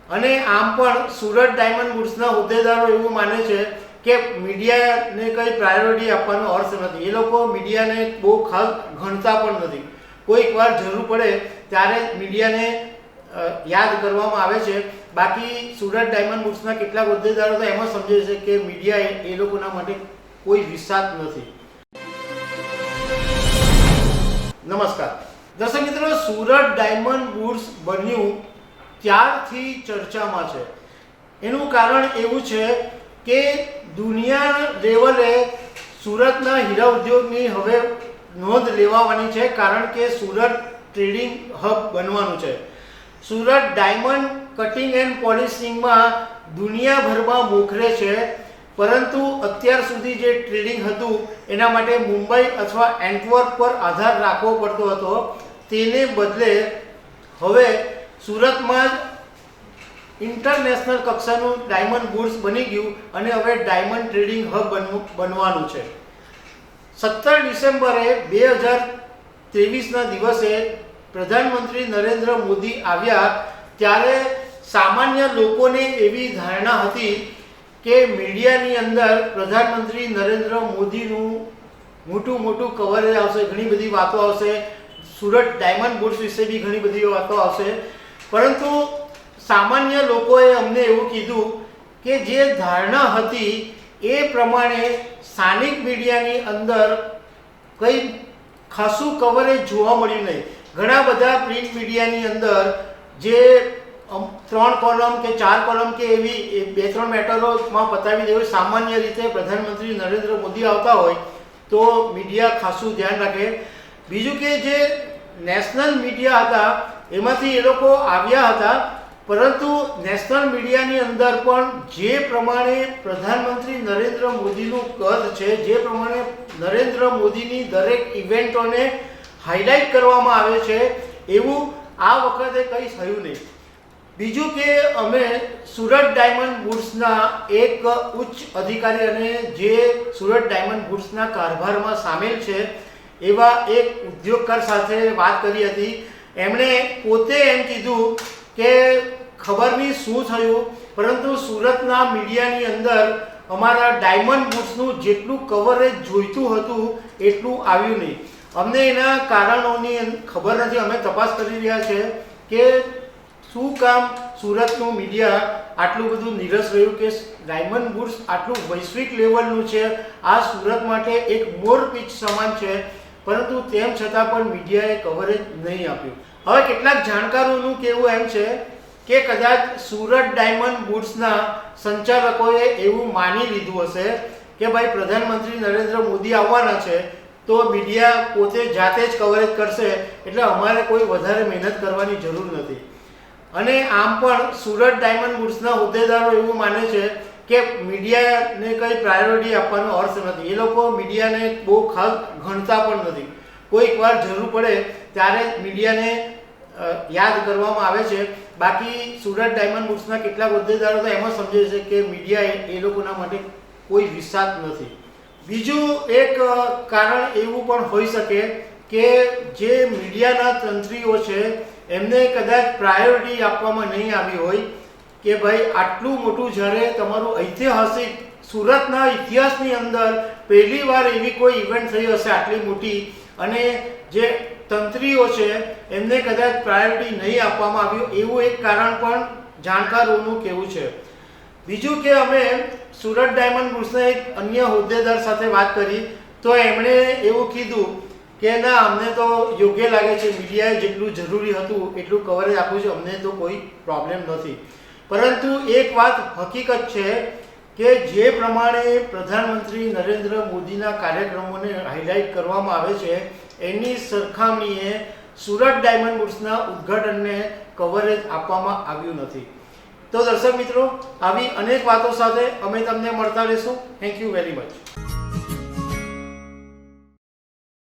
અને આમ પણ સુરત ડાયમંડ બુટ્સના હોદ્દેદારો એવું માને છે કે મીડિયાને કંઈ પ્રાયોરિટી આપવાનો અર્થ નથી. એ લોકો મીડિયાને બહુ ખાસ ગણતા પણ નથી. કોઈક વાર જરૂર પડે ત્યારે મીડિયાને યાદ કરવામાં આવે છે. બાકી સુરત ડાયમંડ બુટ્સના કેટલાક હોદ્દેદારો તો એમ જ સમજે છે કે મીડિયા એ લોકોના માટે કોઈ વિશ્વાસ નથી. નમસ્કાર દર્શક મિત્રો, સુરત ડાયમંડ બુટ્સ બન્યું ત્યારથી ચર્ચામાં છે. એનું કારણ એવું છે કે દુનિયા લેવલે સુરતના હીરા ઉદ્યોગની હવે નોંધ લેવાની છે, કારણ કે સુરત ટ્રેડિંગ હબ બનવાનું છે. સુરત ડાયમંડ કટિંગ એન્ડ પોલિશિંગમાં દુનિયાભરમાં મોખરે છે, પરંતુ અત્યાર સુધી જે ટ્રેડિંગ હતું એના માટે મુંબઈ અથવા એન્ટવર્પ પર આધાર રાખવો પડતો હતો. તેને બદલે હવે સુરતમાં જ ઇન્ટરનેશનલ કક્ષાનું ડાયમંડ બુટ્સ બની ગયું અને હવે ડાયમંડ ટ્રેડિંગ હબ બનવાનું છે. 17 ડિસેમ્બરે 2023ના દિવસે પ્રધાનમંત્રી નરેન્દ્ર મોદી આવ્યા ત્યારે સામાન્ય લોકોને એવી ધારણા હતી કે મીડિયાની અંદર પ્રધાનમંત્રી નરેન્દ્ર મોદીનું મોટું કવરેજ આવશે, ઘણી બધી વાતો આવશે, સુરત ડાયમંડ બુટ્સ વિશે બી ઘણી બધી વાતો આવશે. પરંતુ સામાન્ય લોકોએ અમને એવું કીધું કે જે ધારણા હતી એ પ્રમાણે સ્થાનિક મીડિયાની અંદર કંઈ ખાસું કવરેજ જોવા મળ્યું નહીં. ઘણા બધા પ્રિન્ટ મીડિયાની અંદર જે 3 કોલમ કે 4 કોલમ કે એવી 2-3 મેટરોમાં પતાવી દેવું. સામાન્ય રીતે પ્રધાનમંત્રી નરેન્દ્ર મોદી આવતા હોય તો મીડિયા ખાસું ધ્યાન રાખે. બીજું કે જે નેશનલ મીડિયા હતા એમાંથી એ લોકો આવ્યા હતા, પરંતુ નેશનલ મીડિયાની અંદર પણ જે પ્રમાણે પ્રધાનમંત્રી નરેન્દ્ર મોદીનું કદ છે, જે પ્રમાણે નરેન્દ્ર મોદીની દરેક ઇવેન્ટોને હાઇલાઇટ કરવામાં આવે છે, એવું આ વખતે કંઈ થયું નહીં. બીજું કે અમે સુરત ડાયમંડ બુટ્સના એક ઉચ્ચ અધિકારી અને જે સુરત ડાયમંડ બુટ્સના કારભારમાં સામેલ છે એવા એક ઉદ્યોગકાર સાથે વાત કરી હતી. એમણે પોતે એમ કીધું કે ખબર નહીં શું થયું, પરંતુ સુરતના મીડિયાની અંદર અમારા ડાયમંડ બુટ્સનું જેટલું કવરેજ જોઈતું હતું એટલું આવ્યું નહીં. અમને એના કારણોની ખબર નથી. અમે તપાસ કરી રહ્યા છે કે શું કામ સુરતનું મીડિયા આટલું બધું નીરસ રહ્યું કે ડાયમંડ બુટ્સ આટલું વૈશ્વિક લેવલનું છે, આ સુરત માટે એક મોરપીંછ સમાન છે, પરંતુ તેમ છતાં પણ મીડિયાએ કવરેજ નહીં આપ્યું. હવે કેટલાક જાણકારોનું કહેવું એમ છે કે કદાચ સુરત ડાયમંડ બુટ્સના સંચાલકોએ એવું માની લીધું હશે કે ભાઈ પ્રધાનમંત્રી નરેન્દ્ર મોદી આવવાના છે તો મીડિયા પોતે જાતે જ કવરેજ કરશે, એટલે અમારે કોઈ વધારે મહેનત કરવાની જરૂર નથી. અને આમ પણ સુરત ડાયમંડ બુટ્સના હોદ્દેદારો એવું માને છે કે મીડિયાને કંઈ પ્રાયોરિટી આપવાનો અર્થ નથી. એ લોકો મીડિયાને બહુ ખાસ ગણતા પણ નથી. કોઈક વાર જરૂર પડે ત્યારે મીડિયાને યાદ કરવામાં આવે છે. બાકી સુરત ડાયમંડ બુટ્સના કેટલાક હોદ્દેદારો તો એમ જ સમજે છે કે મીડિયા એ લોકોના માટે કોઈ વિશ્વાસ નથી. બીજું એક કારણ એવું પણ હોઈ શકે કે જે મીડિયાના તંત્રીઓ છે એમને કદાચ પ્રાયોરિટી આપવામાં નહીં આવી હોય કે ભાઈ આટલું મોટું, જ્યારે તમારું ઐતિહાસિક સુરતના ઇતિહાસની અંદર પહેલીવાર એવી કોઈ ઇવેન્ટ થઈ હશે આટલી મોટી, અને જે તંત્રીઓ છે એમને કદાચ પ્રાયોરિટી નહીં આપવામાં આવ્યું, એવું એક કારણ પણ જાણકારોનું કહેવું છે. બીજું કે અમે સુરત ડાયમંડ બુટ્સના એક અન્ય હોદ્દેદાર સાથે વાત કરી તો એમણે એવું કીધું કે ના, અમને તો યોગ્ય લાગે છે, મીડિયાએ જેટલું જરૂરી હતું એટલું કવરેજ આપ્યું છે, અમને તો કોઈ પ્રોબ્લેમ નથી. પરંતુ એક વાત હકીકત છે કે જે પ્રમાણે પ્રધાનમંત્રી નરેન્દ્ર મોદીના કાર્યક્રમોને હાઇલાઇટ કરવામાં આવે છે એની સરખામણીએ સુરત ડાયમંડ બુટ્સના ઉદ્ઘાટનને કવરેજ આપવામાં આવ્યું નથી. તો દર્શક મિત્રો, આવી અનેક વાતો સાથે અમે તમને મળતા રહીશું. Thank you very much.